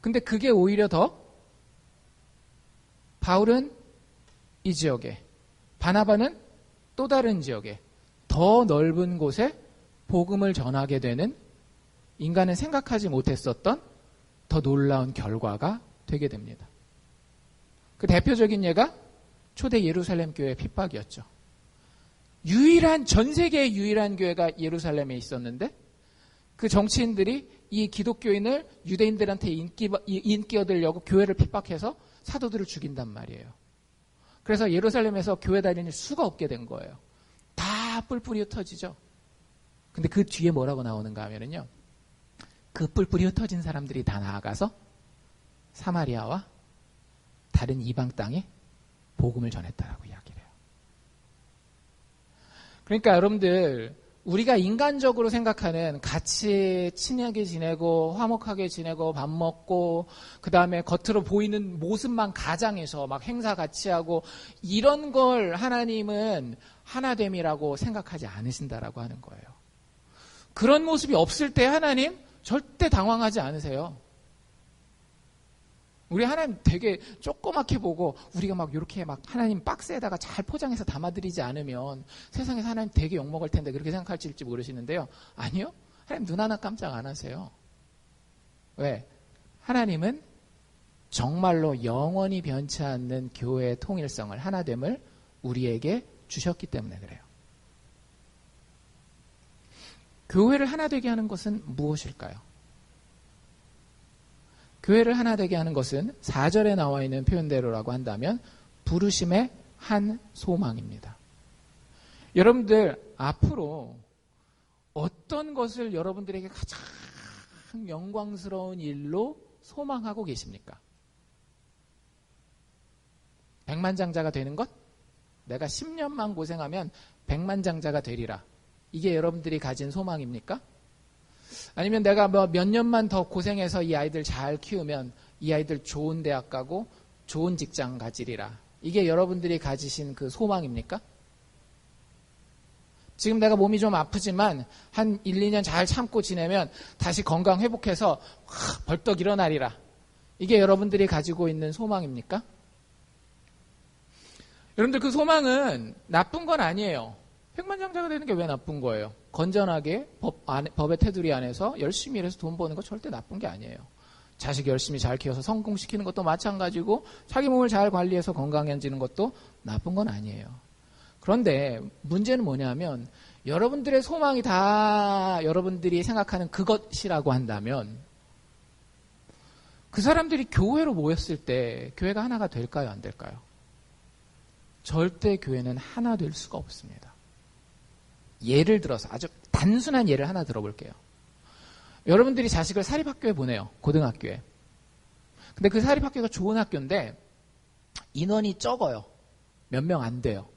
[SPEAKER 1] 근데 그게 오히려 더 바울은 이 지역에, 바나바는 또 다른 지역에 더 넓은 곳에 복음을 전하게 되는 인간은 생각하지 못했었던 더 놀라운 결과가 되게 됩니다. 그 대표적인 예가 초대 예루살렘 교회의 핍박이었죠. 전 세계의 유일한 교회가 예루살렘에 있었는데 그 정치인들이 이 기독교인을 유대인들한테 인기 얻으려고 교회를 핍박해서 사도들을 죽인단 말이에요. 그래서 예루살렘에서 교회 다니는 수가 없게 된 거예요. 다 뿔뿔이 흩어지죠. 근데 그 뒤에 뭐라고 나오는가 하면은요. 그 뿔뿔이 흩어진 사람들이 다 나아가서 사마리아와 다른 이방 땅에 복음을 전했다라고 이야기를 해요. 그러니까 여러분들 우리가 인간적으로 생각하는 같이 친하게 지내고 화목하게 지내고 밥 먹고 그 다음에 겉으로 보이는 모습만 가장해서 막 행사 같이 하고 이런 걸 하나님은 하나됨이라고 생각하지 않으신다라고 하는 거예요. 그런 모습이 없을 때 하나님 절대 당황하지 않으세요. 우리 하나님 되게 조그맣게 보고 우리가 막 이렇게 막 하나님 박스에다가 잘 포장해서 담아드리지 않으면 세상에서 하나님 되게 욕먹을 텐데 그렇게 생각할지 모르시는데요. 아니요. 하나님 눈 하나 깜짝 안 하세요. 왜? 하나님은 정말로 영원히 변치 않는 교회의 통일성을 하나됨을 우리에게 주셨기 때문에 그래요. 교회를 하나 되게 하는 것은 무엇일까요? 교회를 하나 되게 하는 것은 4절에 나와 있는 표현대로라고 한다면 부르심의 한 소망입니다. 여러분들 앞으로 어떤 것을 여러분들에게 가장 영광스러운 일로 소망하고 계십니까? 백만장자가 되는 것? 내가 10년만 고생하면 백만장자가 되리라. 이게 여러분들이 가진 소망입니까? 아니면 내가 몇 년만 더 고생해서 이 아이들 잘 키우면 이 아이들 좋은 대학 가고 좋은 직장 가지리라. 이게 여러분들이 가지신 그 소망입니까? 지금 내가 몸이 좀 아프지만 한 1, 2년 잘 참고 지내면 다시 건강 회복해서 벌떡 일어나리라. 이게 여러분들이 가지고 있는 소망입니까? 여러분들 그 소망은 나쁜 건 아니에요. 백만장자가 되는 게 왜 나쁜 거예요? 건전하게 법의 테두리 안에서 열심히 일해서 돈 버는 거 절대 나쁜 게 아니에요. 자식 열심히 잘 키워서 성공시키는 것도 마찬가지고 자기 몸을 잘 관리해서 건강해지는 것도 나쁜 건 아니에요. 그런데 문제는 뭐냐면 여러분들의 소망이 다 여러분들이 생각하는 그것이라고 한다면 그 사람들이 교회로 모였을 때 교회가 하나가 될까요? 안 될까요? 절대 교회는 하나 될 수가 없습니다. 예를 들어서 아주 단순한 예를 하나 들어볼게요. 여러분들이 자식을 사립학교에 보내요. 고등학교에. 근데 그 사립학교가 좋은 학교인데 인원이 적어요. 몇 명 안 돼요.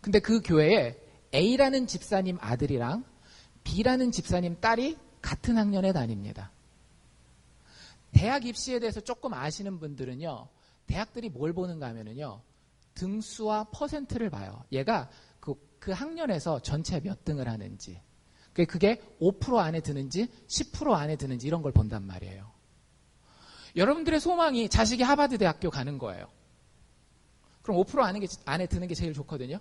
[SPEAKER 1] 근데 그 교회에 A라는 집사님 아들이랑 B라는 집사님 딸이 같은 학년에 다닙니다. 대학 입시에 대해서 조금 아시는 분들은요, 대학들이 뭘 보는가 하면은요, 등수와 퍼센트를 봐요. 얘가 그 학년에서 전체 몇 등을 하는지, 그게 5% 안에 드는지 10% 안에 드는지 이런 걸 본단 말이에요. 여러분들의 소망이 자식이 하버드 대학교 가는 거예요. 그럼 5% 안에 드는 게 제일 좋거든요.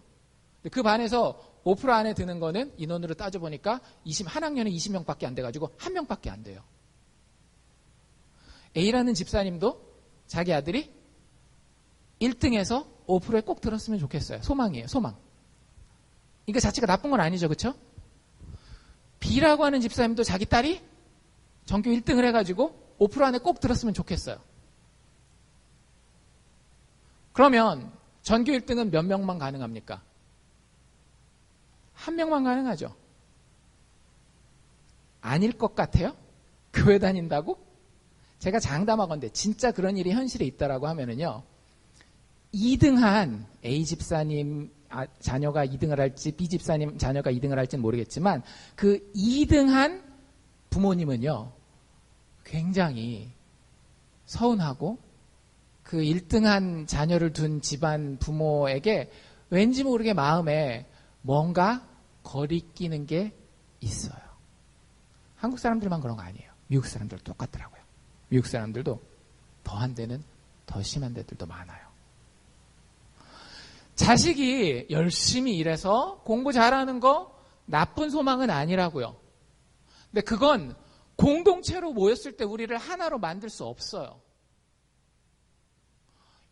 [SPEAKER 1] 그 반에서 5% 안에 드는 거는 인원으로 따져보니까 한 학년에 20명밖에 안 돼가지고 1명밖에 안 돼요. A라는 집사님도 자기 아들이 1등에서 5%에 꼭 들었으면 좋겠어요. 소망이에요. 소망. 그러니까 자체가 나쁜 건 아니죠. 그렇죠? B라고 하는 집사님도 자기 딸이 전교 1등을 해가지고 5% 안에 꼭 들었으면 좋겠어요. 그러면 전교 1등은 몇 명만 가능합니까? 1명만 가능하죠. 아닐 것 같아요? 교회 다닌다고? 제가 장담하건대 진짜 그런 일이 현실에 있다라고 하면은요, 2등한 A 집사님 자녀가 2등을 할지 B 집사님 자녀가 2등을 할지는 모르겠지만 그 2등한 부모님은요, 굉장히 서운하고 그 1등한 자녀를 둔 집안 부모에게 왠지 모르게 마음에 뭔가 거리끼는 게 있어요. 한국 사람들만 그런 거 아니에요. 미국 사람들 똑같더라고요. 미국 사람들도 더한 데는 더 심한 데들도 많아요. 자식이 열심히 일해서 공부 잘하는 거 나쁜 소망은 아니라고요. 근데 그건 공동체로 모였을 때 우리를 하나로 만들 수 없어요.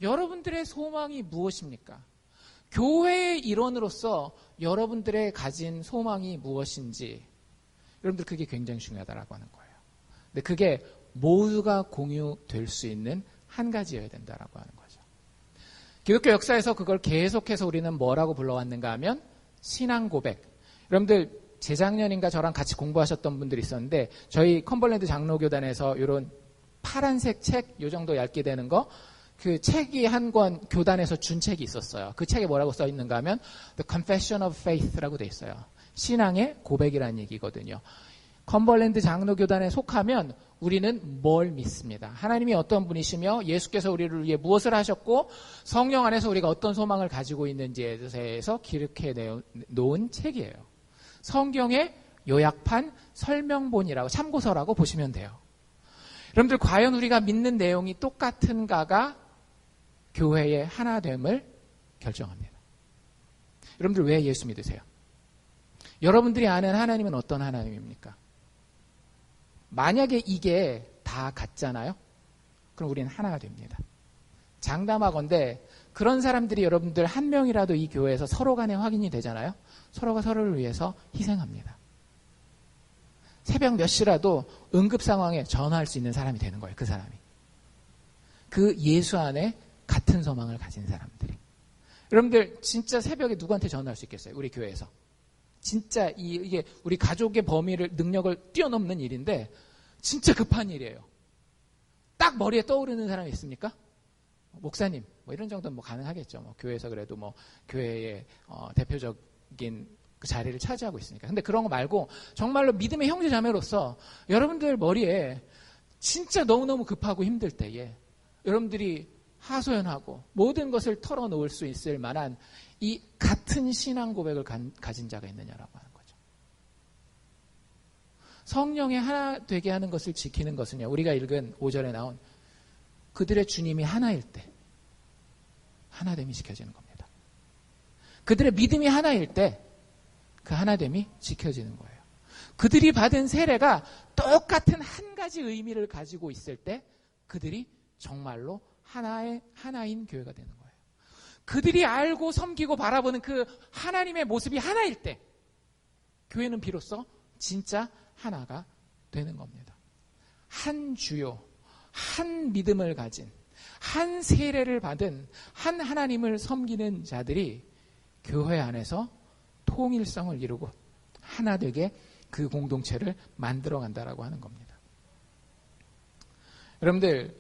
[SPEAKER 1] 여러분들의 소망이 무엇입니까? 교회의 일원으로서 여러분들의 가진 소망이 무엇인지, 여러분들 그게 굉장히 중요하다라고 하는 거예요. 근데 그게 모두가 공유될 수 있는 한 가지여야 된다라고 하는 거죠. 기독교 역사에서 그걸 계속해서 우리는 뭐라고 불러왔는가 하면 신앙 고백. 여러분들 재작년인가 저랑 같이 공부하셨던 분들이 있었는데 저희 컴벌랜드 장로교단에서 이런 파란색 책 요 정도 얇게 되는 거, 그 책이 한 권 교단에서 준 책이 있었어요. 그 책에 뭐라고 써 있는가 하면 The Confession of Faith라고 돼 있어요. 신앙의 고백이라는 얘기거든요. 컴벌랜드 장로교단에 속하면 우리는 뭘 믿습니다. 하나님이 어떤 분이시며 예수께서 우리를 위해 무엇을 하셨고 성령 안에서 우리가 어떤 소망을 가지고 있는지에 대해서 기록해 놓은 책이에요. 성경의 요약판 설명본이라고, 참고서라고 보시면 돼요. 여러분들 과연 우리가 믿는 내용이 똑같은가가 교회의 하나됨을 결정합니다. 여러분들 왜 예수 믿으세요? 여러분들이 아는 하나님은 어떤 하나님입니까? 만약에 이게 다 같잖아요? 그럼 우리는 하나가 됩니다. 장담하건대 그런 사람들이 여러분들 한 명이라도 이 교회에서 서로 간에 확인이 되잖아요? 서로가 서로를 위해서 희생합니다. 새벽 몇 시라도 응급 상황에 전화할 수 있는 사람이 되는 거예요. 그 사람이. 그 예수 안에 같은 소망을 가진 사람들이. 여러분들 진짜 새벽에 누구한테 전화할 수 있겠어요? 우리 교회에서. 진짜 이게 우리 가족의 범위를, 능력을 뛰어넘는 일인데 진짜 급한 일이에요. 딱 머리에 떠오르는 사람이 있습니까? 목사님, 뭐 이런 정도는 뭐 가능하겠죠. 뭐 교회에서 그래도 뭐 교회의 대표적인 그 자리를 차지하고 있으니까. 근데 그런 거 말고 정말로 믿음의 형제 자매로서 여러분들 머리에 진짜 너무너무 급하고 힘들 때에 여러분들이 하소연하고 모든 것을 털어놓을 수 있을 만한 이 같은 신앙 고백을 가진 자가 있느냐라고 하는 거죠. 성령의 하나 되게 하는 것을 지키는 것은요, 우리가 읽은 5절에 나온 그들의 주님이 하나일 때 하나됨이 지켜지는 겁니다. 그들의 믿음이 하나일 때 그 하나됨이 지켜지는 거예요. 그들이 받은 세례가 똑같은 한 가지 의미를 가지고 있을 때 그들이 정말로 하나인 교회가 되는 거예요. 그들이 알고 섬기고 바라보는 그 하나님의 모습이 하나일 때 교회는 비로소 진짜 하나가 되는 겁니다. 한 주요, 한 믿음을 가진, 한 세례를 받은, 한 하나님을 섬기는 자들이 교회 안에서 통일성을 이루고 하나 되게 그 공동체를 만들어 간다라고 하는 겁니다. 여러분들,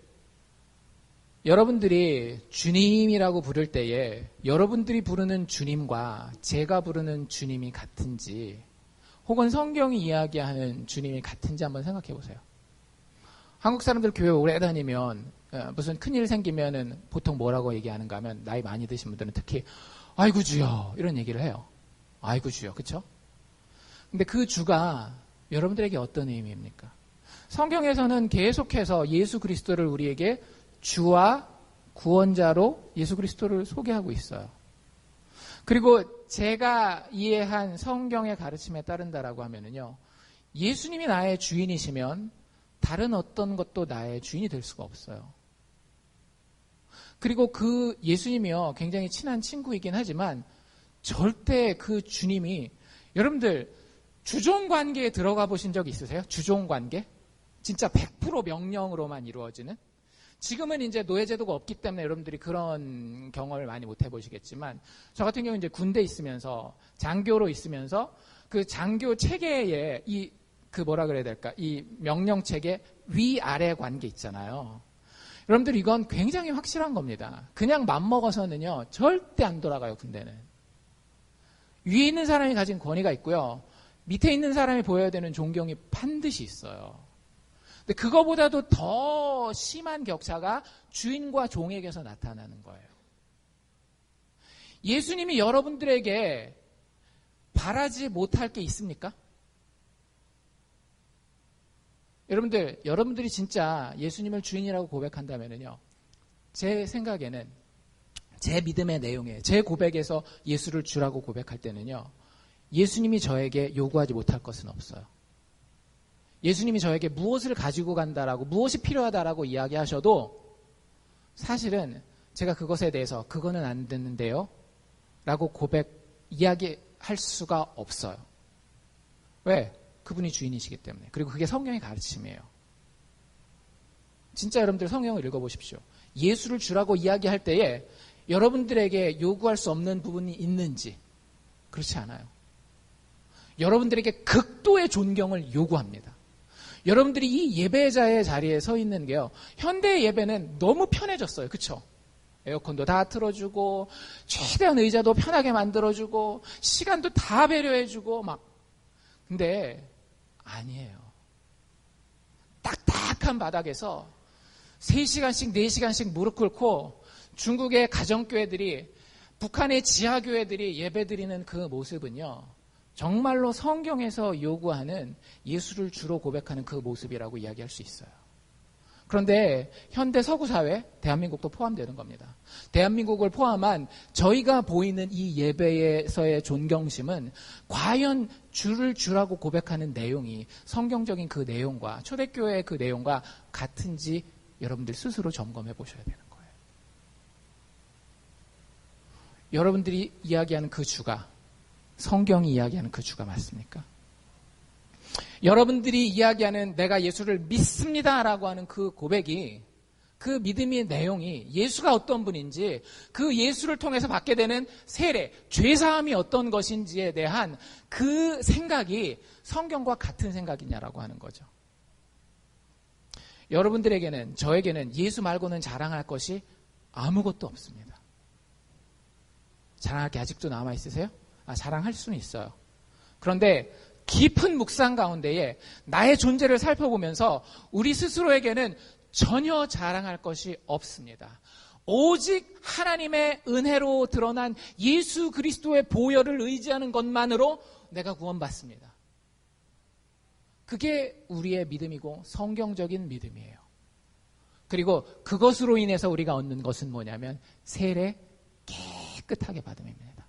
[SPEAKER 1] 여러분들이 주님이라고 부를 때에 여러분들이 부르는 주님과 제가 부르는 주님이 같은지, 혹은 성경이 이야기하는 주님이 같은지 한번 생각해 보세요. 한국 사람들 교회 오래 다니면 무슨 큰일 생기면은 보통 뭐라고 얘기하는가 하면, 나이 많이 드신 분들은 특히 아이고 주여 이런 얘기를 해요. 아이고 주여, 그렇죠? 근데 그 주가 여러분들에게 어떤 의미입니까? 성경에서는 계속해서 예수 그리스도를 우리에게 주와 구원자로 예수 그리스도를 소개하고 있어요. 그리고 제가 이해한 성경의 가르침에 따른다라고 하면은요, 예수님이 나의 주인이시면 다른 어떤 것도 나의 주인이 될 수가 없어요. 그리고 그 예수님이요, 굉장히 친한 친구이긴 하지만 절대 그 주님이, 여러분들 주종 관계에 들어가 보신 적 있으세요? 주종 관계? 진짜 100% 명령으로만 이루어지는? 지금은 이제 노예제도가 없기 때문에 여러분들이 그런 경험을 많이 못 해보시겠지만, 저 같은 경우는 이제 군대 있으면서, 장교로 있으면서, 그 장교 체계에 뭐라 그래야 될까? 이 명령 체계 위아래 관계 있잖아요. 여러분들 이건 굉장히 확실한 겁니다. 그냥 맘먹어서는요, 절대 안 돌아가요, 군대는. 위에 있는 사람이 가진 권위가 있고요, 밑에 있는 사람이 보여야 되는 존경이 반드시 있어요. 근데 그거보다도 더 심한 격차가 주인과 종에게서 나타나는 거예요. 예수님이 여러분들에게 바라지 못할 게 있습니까? 여러분들이 진짜 예수님을 주인이라고 고백한다면요, 제 생각에는, 제 믿음의 내용에, 제 고백에서 예수를 주라고 고백할 때는요, 예수님이 저에게 요구하지 못할 것은 없어요. 예수님이 저에게 무엇을 가지고 간다라고, 무엇이 필요하다라고 이야기하셔도 사실은 제가 그것에 대해서 그거는 안 되는데요 라고 이야기할 수가 없어요. 왜? 그분이 주인이시기 때문에. 그리고 그게 성경의 가르침이에요. 진짜 여러분들 성경을 읽어보십시오. 예수를 주라고 이야기할 때에 여러분들에게 요구할 수 없는 부분이 있는지, 그렇지 않아요. 여러분들에게 극도의 존경을 요구합니다. 여러분들이 이 예배자의 자리에 서 있는 게요, 현대 예배는 너무 편해졌어요. 그렇죠? 에어컨도 다 틀어주고, 최대한 의자도 편하게 만들어주고, 시간도 다 배려해주고 막. 근데 아니에요. 딱딱한 바닥에서 3시간씩 4시간씩 무릎 꿇고 중국의 가정교회들이, 북한의 지하교회들이 예배드리는 그 모습은요, 정말로 성경에서 요구하는 예수를 주로 고백하는 그 모습이라고 이야기할 수 있어요. 그런데 현대 서구사회, 대한민국도 포함되는 겁니다. 대한민국을 포함한 저희가 보이는 이 예배에서의 존경심은 과연 주를 주라고 고백하는 내용이 성경적인 그 내용과, 초대교회의 그 내용과 같은지 여러분들 스스로 점검해 보셔야 되는 거예요. 여러분들이 이야기하는 그 주가 성경이 이야기하는 그 주가 맞습니까? 여러분들이 이야기하는 내가 예수를 믿습니다라고 하는 그 고백이, 그 믿음의 내용이 예수가 어떤 분인지, 그 예수를 통해서 받게 되는 세례, 죄사함이 어떤 것인지에 대한 그 생각이 성경과 같은 생각이냐라고 하는 거죠. 여러분들에게는, 저에게는 예수 말고는 자랑할 것이 아무것도 없습니다. 자랑할 게 아직도 남아있으세요? 자랑할 수는 있어요. 그런데 깊은 묵상 가운데에 나의 존재를 살펴보면서 우리 스스로에게는 전혀 자랑할 것이 없습니다. 오직 하나님의 은혜로 드러난 예수 그리스도의 보혈을 의지하는 것만으로 내가 구원받습니다. 그게 우리의 믿음이고 성경적인 믿음이에요. 그리고 그것으로 인해서 우리가 얻는 것은 뭐냐면 세례 깨끗하게 받음입니다.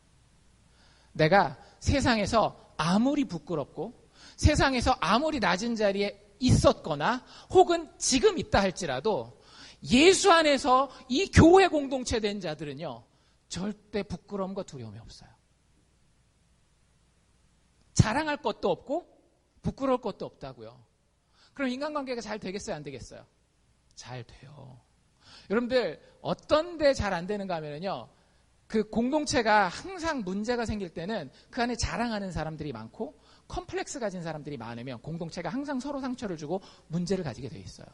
[SPEAKER 1] 내가 세상에서 아무리 부끄럽고 세상에서 아무리 낮은 자리에 있었거나 혹은 지금 있다 할지라도 예수 안에서 이 교회 공동체 된 자들은요, 절대 부끄러움과 두려움이 없어요. 자랑할 것도 없고 부끄러울 것도 없다고요. 그럼 인간관계가 잘 되겠어요, 안 되겠어요? 잘 돼요. 여러분들 어떤 데 잘 안 되는가 하면요, 그 공동체가 항상 문제가 생길 때는 그 안에 자랑하는 사람들이 많고 컴플렉스 가진 사람들이 많으면 공동체가 항상 서로 상처를 주고 문제를 가지게 돼 있어요.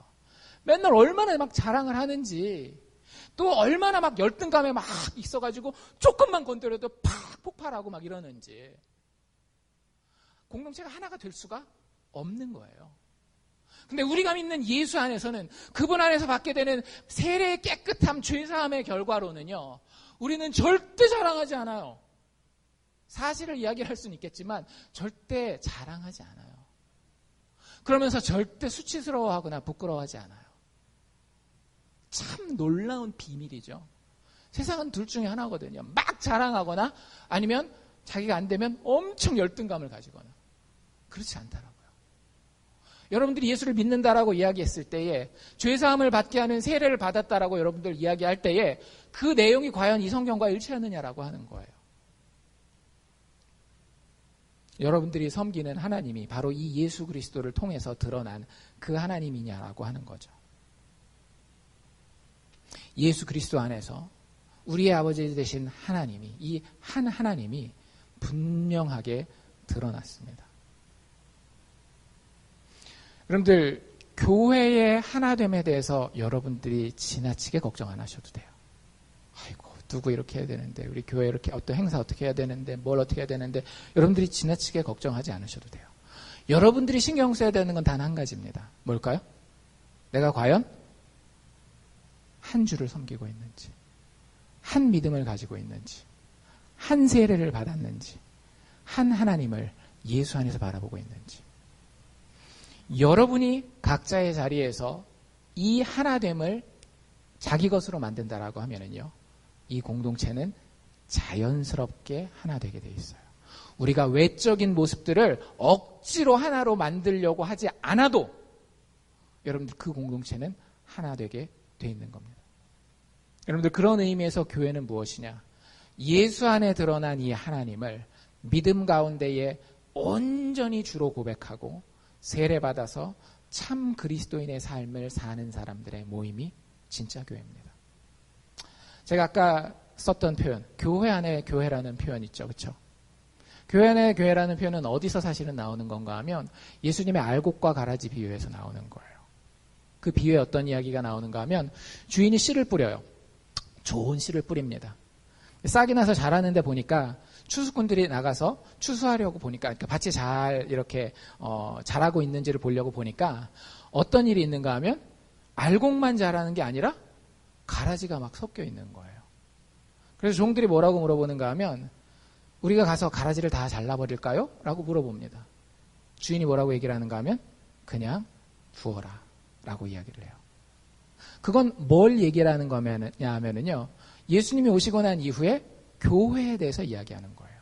[SPEAKER 1] 맨날 얼마나 막 자랑을 하는지, 또 얼마나 막 열등감에 막 있어가지고 조금만 건드려도 팍 폭발하고 막 이러는지. 공동체가 하나가 될 수가 없는 거예요. 근데 우리가 믿는 예수 안에서는, 그분 안에서 받게 되는 세례의 깨끗함, 죄사함의 결과로는요, 우리는 절대 자랑하지 않아요. 사실을 이야기할 수는 있겠지만 절대 자랑하지 않아요. 그러면서 절대 수치스러워하거나 부끄러워하지 않아요. 참 놀라운 비밀이죠. 세상은 둘 중에 하나거든요. 막 자랑하거나 아니면 자기가 안 되면 엄청 열등감을 가지거나. 그렇지 않더라고요. 여러분들이 예수를 믿는다라고 이야기했을 때에, 죄사함을 받게 하는 세례를 받았다라고 여러분들 이야기할 때에 그 내용이 과연 이 성경과 일치하느냐라고 하는 거예요. 여러분들이 섬기는 하나님이 바로 이 예수 그리스도를 통해서 드러난 그 하나님이냐라고 하는 거죠. 예수 그리스도 안에서 우리의 아버지 되신 하나님이, 이 한 하나님이 분명하게 드러났습니다. 여러분들, 교회의 하나됨에 대해서 여러분들이 지나치게 걱정 안 하셔도 돼요. 아이고, 누구 이렇게 해야 되는데, 우리 교회 이렇게 어떤 행사 어떻게 해야 되는데, 뭘 어떻게 해야 되는데, 여러분들이 지나치게 걱정하지 않으셔도 돼요. 여러분들이 신경 써야 되는 건 단 한 가지입니다. 뭘까요? 내가 과연 한 주를 섬기고 있는지, 한 믿음을 가지고 있는지, 한 세례를 받았는지, 한 하나님을 예수 안에서 바라보고 있는지. 여러분이 각자의 자리에서 이 하나됨을 자기 것으로 만든다라고 하면은요, 이 공동체는 자연스럽게 하나 되게 돼 있어요. 우리가 외적인 모습들을 억지로 하나로 만들려고 하지 않아도 여러분들 그 공동체는 하나 되게 돼 있는 겁니다. 여러분들, 그런 의미에서 교회는 무엇이냐? 예수 안에 드러난 이 하나님을 믿음 가운데에 온전히 주로 고백하고 세례받아서 참 그리스도인의 삶을 사는 사람들의 모임이 진짜 교회입니다. 제가 아까 썼던 표현, 교회 안에 교회라는 표현 있죠. 그렇죠? 교회 안에 교회라는 표현은 어디서 사실은 나오는 건가 하면 예수님의 알곡과 가라지 비유에서 나오는 거예요. 그 비유에 어떤 이야기가 나오는가 하면 주인이 씨를 뿌려요. 좋은 씨를 뿌립니다. 싹이 나서 자라는데 보니까 추수꾼들이 나가서 추수하려고 보니까, 그러니까 밭이 잘 이렇게 자라고 있는지를 보려고 보니까 어떤 일이 있는가 하면 알곡만 자라는 게 아니라 가라지가 막 섞여 있는 거예요. 그래서 종들이 뭐라고 물어보는가 하면, 우리가 가서 가라지를 다 잘라버릴까요? 라고 물어봅니다. 주인이 뭐라고 얘기를 하는가 하면 그냥 두어라 라고 이야기를 해요. 그건 뭘 얘기를 하는 거냐 하면은요, 예수님이 오시고 난 이후에 교회에 대해서 이야기하는 거예요.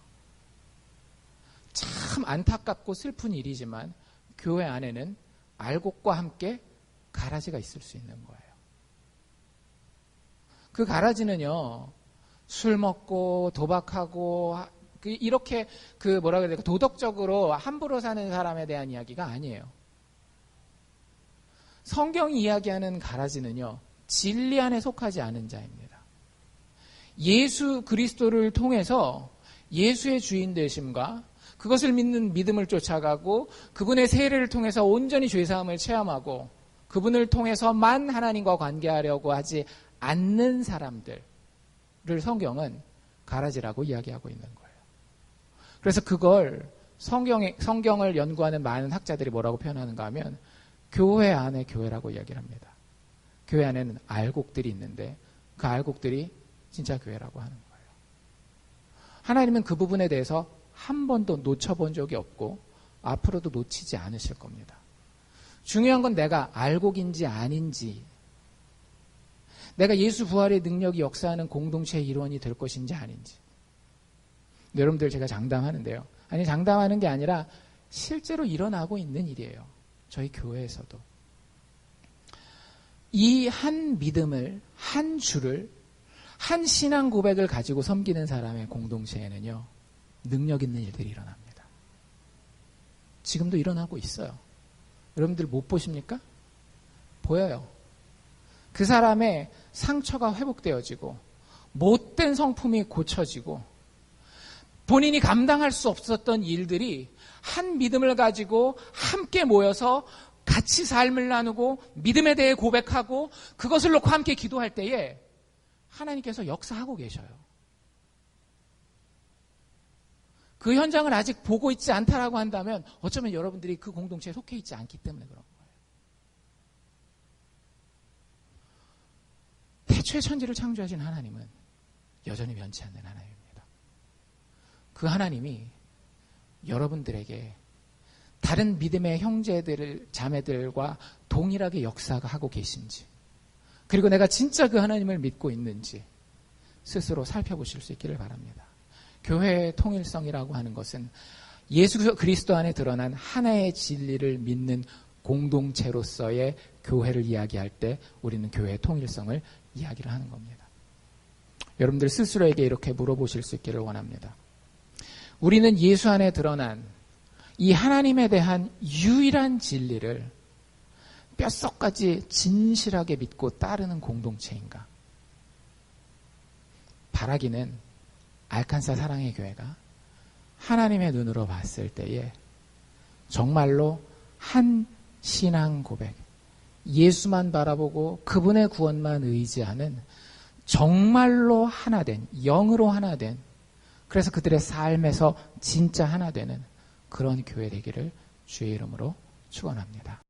[SPEAKER 1] 참 안타깝고 슬픈 일이지만 교회 안에는 알곡과 함께 가라지가 있을 수 있는 거예요. 그 가라지는요, 술 먹고 도박하고 이렇게 뭐라 그래야 될까, 도덕적으로 함부로 사는 사람에 대한 이야기가 아니에요. 성경이 이야기하는 가라지는요, 진리 안에 속하지 않은 자입니다. 예수 그리스도를 통해서 예수의 주인 되심과 그것을 믿는 믿음을 쫓아가고 그분의 세례를 통해서 온전히 죄사함을 체험하고 그분을 통해서만 하나님과 관계하려고 하지 않는 사람들을 성경은 가라지라고 이야기하고 있는 거예요. 그래서 그걸 성경을 연구하는 많은 학자들이 뭐라고 표현하는가 하면 교회 안에 교회라고 이야기를 합니다. 교회 안에는 알곡들이 있는데 그 알곡들이 진짜 교회라고 하는 거예요. 하나님은 그 부분에 대해서 한 번도 놓쳐본 적이 없고 앞으로도 놓치지 않으실 겁니다. 중요한 건 내가 알곡인지 아닌지, 내가 예수 부활의 능력이 역사하는 공동체의 일원이 될 것인지 아닌지. 여러분들, 제가 장담하는데요. 아니, 장담하는 게 아니라 실제로 일어나고 있는 일이에요. 저희 교회에서도. 이 한 믿음을, 한 주를, 한 신앙 고백을 가지고 섬기는 사람의 공동체에는요, 능력 있는 일들이 일어납니다. 지금도 일어나고 있어요. 여러분들 못 보십니까? 보여요. 그 사람의 상처가 회복되어지고 못된 성품이 고쳐지고 본인이 감당할 수 없었던 일들이 한 믿음을 가지고 함께 모여서 같이 삶을 나누고 믿음에 대해 고백하고 그것을 놓고 함께 기도할 때에 하나님께서 역사하고 계셔요. 그 현장을 아직 보고 있지 않다라고 한다면 어쩌면 여러분들이 그 공동체에 속해 있지 않기 때문에 그런 거예요. 태초에 천지를 창조하신 하나님은 여전히 변치 않는 하나님입니다. 그 하나님이 여러분들에게 다른 믿음의 형제들, 자매들과 동일하게 역사가 하고 계신지, 그리고 내가 진짜 그 하나님을 믿고 있는지 스스로 살펴보실 수 있기를 바랍니다. 교회의 통일성이라고 하는 것은 예수 그리스도 안에 드러난 하나의 진리를 믿는 공동체로서의 교회를 이야기할 때 우리는 교회의 통일성을 이야기를 하는 겁니다. 여러분들 스스로에게 이렇게 물어보실 수 있기를 원합니다. 우리는 예수 안에 드러난 이 하나님에 대한 유일한 진리를 뼛속까지 진실하게 믿고 따르는 공동체인가? 바라기는 알칸사 사랑의 교회가 하나님의 눈으로 봤을 때에 정말로 한 신앙 고백, 예수만 바라보고 그분의 구원만 의지하는 정말로 하나된, 영으로 하나된, 그래서 그들의 삶에서 진짜 하나 되는 그런 교회 되기를 주의 이름으로 축원합니다.